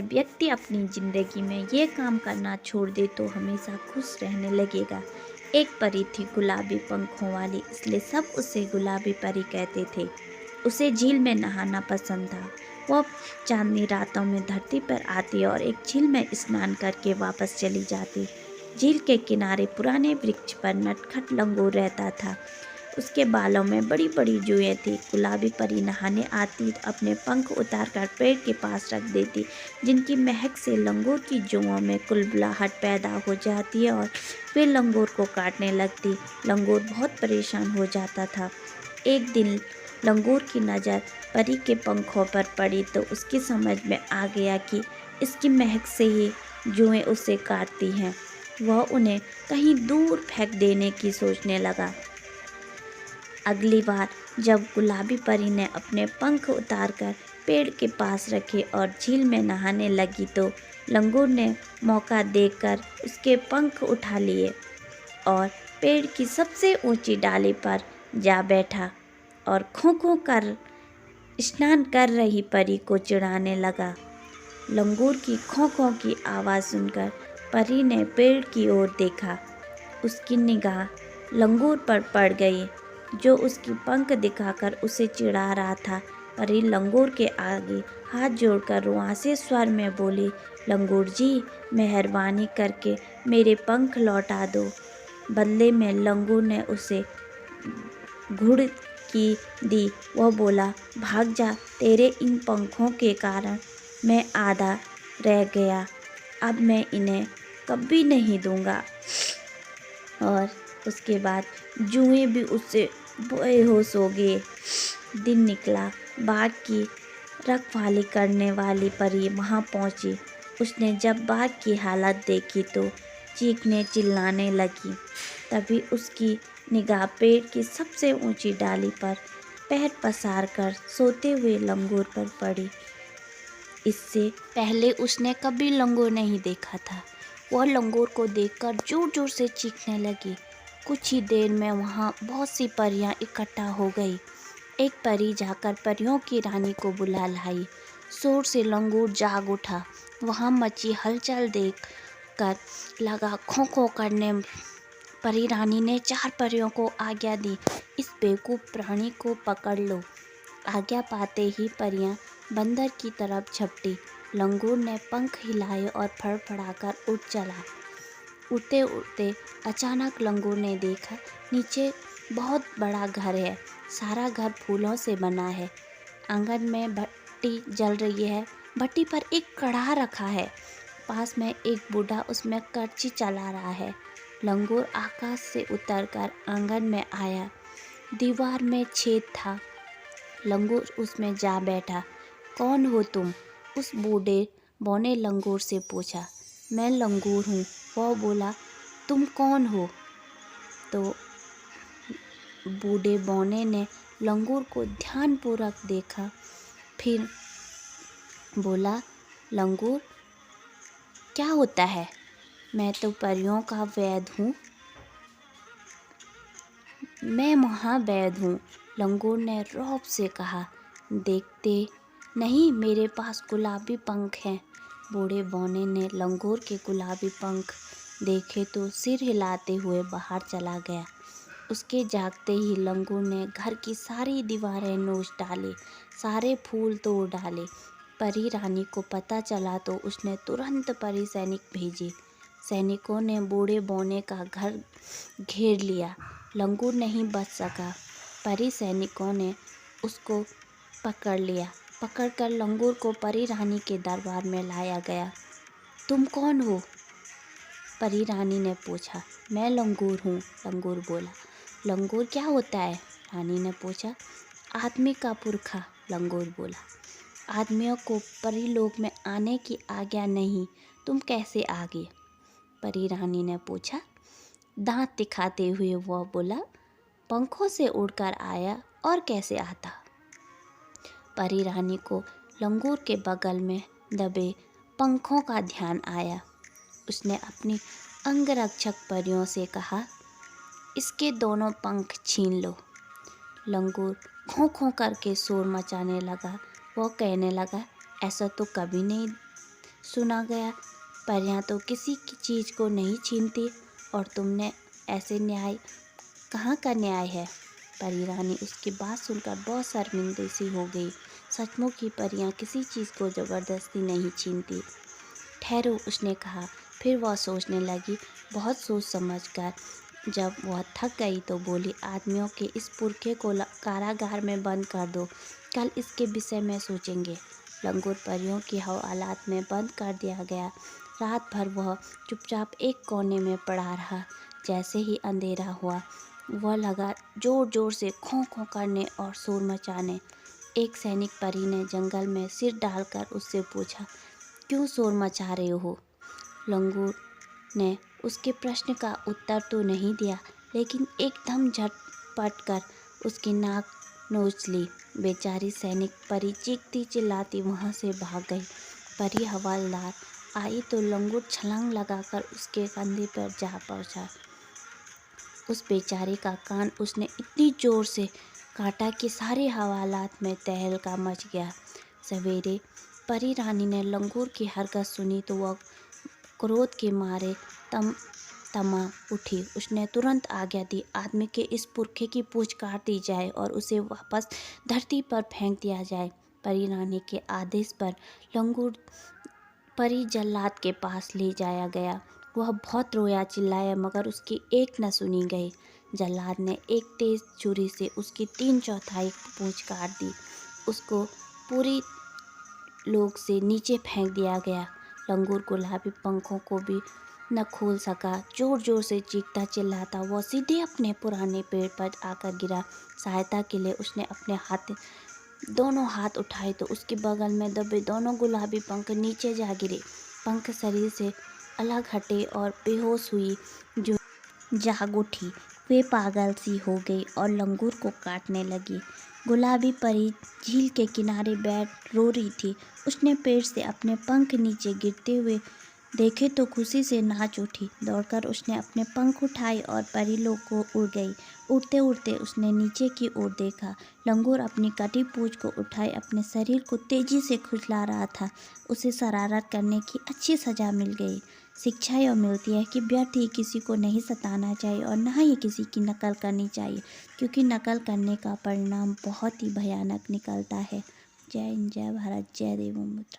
व्यक्ति अपनी ज़िंदगी में ये काम करना छोड़ दे तो हमेशा खुश रहने लगेगा। एक परी थी गुलाबी पंखों वाली, इसलिए सब उसे गुलाबी परी कहते थे। उसे झील में नहाना पसंद था। वह चांदनी रातों में धरती पर आती और एक झील में स्नान करके वापस चली जाती। झील के किनारे पुराने वृक्ष पर नटखट लंगूर रहता था। उसके बालों में बड़ी बड़ी जुएँ थी। गुलाबी परी नहाने आती, अपने पंख उतारकर पेड़ के पास रख देती, जिनकी महक से लंगूर की जुओं में कुलबुलाहट पैदा हो जाती और फिर लंगूर को काटने लगती। लंगूर बहुत परेशान हो जाता था। एक दिन लंगूर की नज़र परी के पंखों पर पड़ी तो उसकी समझ में आ गया कि इसकी महक से ही जुएँ उसे काटती हैं। वह उन्हें कहीं दूर फेंक देने की सोचने लगा। अगली बार जब गुलाबी परी ने अपने पंख उतारकर पेड़ के पास रखे और झील में नहाने लगी तो लंगूर ने मौका देखकर उसके पंख उठा लिए और पेड़ की सबसे ऊंची डाली पर जा बैठा और खों खों कर स्नान कर रही परी को चिढ़ाने लगा। लंगूर की खों खों की आवाज़ सुनकर परी ने पेड़ की ओर देखा। उसकी निगाह लंगूर पर पड़ गई, जो उसकी पंख दिखाकर उसे चिढ़ा रहा था। परी लंगूर के आगे हाथ जोड़कर रुआंसे स्वर में बोली, लंगूर जी, मेहरबानी करके मेरे पंख लौटा दो। बदले में लंगूर ने उसे घुड़की दी। वह बोला, भाग जा, तेरे इन पंखों के कारण मैं आधा रह गया, अब मैं इन्हें कभी नहीं दूंगा। और उसके बाद जुएं भी उससे बेहोश हो गए। दिन निकला। बाघ की रखवाली करने वाली परी वहाँ पहुँची। उसने जब बाघ की हालत देखी तो चीखने चिल्लाने लगी। तभी उसकी निगाह पेड़ की सबसे ऊंची डाली पर पैर पसार कर सोते हुए लंगूर पर पड़ी। इससे पहले उसने कभी लंगूर नहीं देखा था। वह लंगूर को देखकर जोर जोर से चीखने लगी। कुछ ही देर में वहाँ बहुत सी परियां इकट्ठा हो गई। एक परी जाकर परियों की रानी को बुला लाई। शोर से लंगूर जाग उठा। वहाँ मची हलचल देख कर लगा खों खों करने। परी रानी ने 4 परियों को आज्ञा दी, इस बेवकूफ़ प्राणी को पकड़ लो। आज्ञा पाते ही परियां बंदर की तरफ झपटी। लंगूर ने पंख हिलाए और फड़फड़ाकर उड़ चला। उड़ते उड़ते अचानक लंगूर ने देखा, नीचे बहुत बड़ा घर है। सारा घर फूलों से बना है। आंगन में भट्टी जल रही है। भट्टी पर एक कढ़ा रखा है। पास में एक बूढ़ा उसमें करची चला रहा है। लंगूर आकाश से उतरकर आंगन में आया। दीवार में छेद था। लंगूर उसमें जा बैठा। कौन हो तुम? उस बूढ़े बौने लंगूर से पूछा। मैं लंगूर हूँ। वह बोला, तुम कौन हो? तो बूढ़े बौने ने लंगूर को ध्यानपूर्वक देखा, फिर बोला, लंगूर, क्या होता है? मैं तो परियों का वैद्य हूँ। मैं महावैद्य हूँ, लंगूर ने रौब से कहा। देखते नहीं, मेरे पास गुलाबी पंख हैं। बूढ़े बौने ने लंगूर के गुलाबी पंख देखे तो सिर हिलाते हुए बाहर चला गया। उसके जागते ही लंगूर ने घर की सारी दीवारें नोच डाली, सारे फूल तोड़ डाले। परी रानी को पता चला तो उसने तुरंत परी सैनिक भेजे। सैनिकों ने बूढ़े बौने का घर घेर लिया। लंगूर नहीं बच सका। परी सैनिकों ने उसको पकड़ लिया। पकड़कर लंगूर को परी रानी के दरबार में लाया गया। तुम कौन हो? परी रानी ने पूछा। मैं लंगूर हूँ, लंगूर बोला। लंगूर क्या होता है? रानी ने पूछा। आदमी का पुरखा, लंगूर बोला। आदमियों को परीलोक में आने की आज्ञा नहीं, तुम कैसे आ गए? परी रानी ने पूछा। दांत दिखाते हुए वह बोला, पंखों से उड़कर आया और कैसे आता? परी रानी को लंगूर के बगल में दबे पंखों का ध्यान आया। उसने अपनी अंगरक्षक परियों से कहा, इसके दोनों पंख छीन लो। लंगूर खों खों करके शोर मचाने लगा। वह कहने लगा, ऐसा तो कभी नहीं सुना गया, परियां तो किसी की चीज़ को नहीं छीनती और तुमने ऐसे न्याय कहाँ का न्याय है। परी रानी उसकी बात सुनकर बहुत शर्मिंदी सी हो गई। सचमुच ही परियां किसी चीज़ को ज़बरदस्ती नहीं छीनती। ठहरो, उसने कहा। फिर वह सोचने लगी। बहुत सोच समझ कर जब वह थक गई तो बोली, आदमियों के इस पुरखे को कारागार में बंद कर दो, कल इसके विषय में सोचेंगे। लंगूर परियों की हवालात में बंद कर दिया गया। रात भर वह चुपचाप एक कोने में पड़ा रहा। जैसे ही अंधेरा हुआ वह लगा जोर जोर से खों खों करने और शोर मचाने। एक सैनिक परी ने जंगल में सिर डालकर उससे पूछा, क्यों शोर मचा रहे हो। लंगूर ने उसके प्रश्न का उत्तर तो नहीं दिया, लेकिन एकदम झटपट कर उसकी नाक नोच ली। बेचारी सैनिक परी चीखती चिल्लाती वहाँ से भाग गई। परी हवलदार आई तो लंगूर छलांग लगाकर उसके कंधे पर जा पहुँचा। उस बेचारे का कान उसने इतनी जोर से काटा कि सारे हवालात में तहलका मच गया। सवेरे परी रानी ने लंगूर की हरकत सुनी तो वह क्रोध के मारे तमा उठी। उसने तुरंत आज्ञा दी, आदमी के इस पुरखे की पूंछ काट दी जाए और उसे वापस धरती पर फेंक दिया जाए। परी रानी के आदेश पर लंगूर परी जल्लाद के पास ले जाया गया। वह बहुत रोया चिल्लाया मगर उसकी एक न सुनी गई। जल्लाद ने एक तेज छुरी से उसकी 3/4 पूंछ काट दी। उसको पूरी लोग से नीचे फेंक दिया गया। लंगूर गुलाबी पंखों को भी न खोल सका। जोर जोर से चीखता चिल्लाता वह सीधे अपने पुराने पेड़ पर आकर गिरा। सहायता के लिए उसने अपने दोनों हाथ उठाए तो उसके बगल में दबे दोनों गुलाबी पंख नीचे जा गिरे। पंख शरीर से अलग हटे और बेहोश हुई जो जाग उठी। वे पागल सी हो गई और लंगूर को काटने लगी। गुलाबी परी झील के किनारे बैठ रो रही थी। उसने पेड़ से अपने पंख नीचे गिरते हुए देखे तो खुशी से नाच उठी। दौड़कर उसने अपने पंख उठाए और परी लोग को उड़ गई। उड़ते उड़ते उसने नीचे की ओर देखा। लंगूर अपनी कटी पूंछ को उठाए अपने शरीर को तेजी से खुजला रहा था। उसे शरारत करने की अच्छी सजा मिल गई। शिक्षा यह मिलती है कि व्यर्थ ही किसी को नहीं सताना चाहिए और न ही किसी की नकल करनी चाहिए, क्योंकि नकल करने का परिणाम बहुत ही भयानक निकलता है। जय हिंद, जय भारत, जय देव मुद्रा।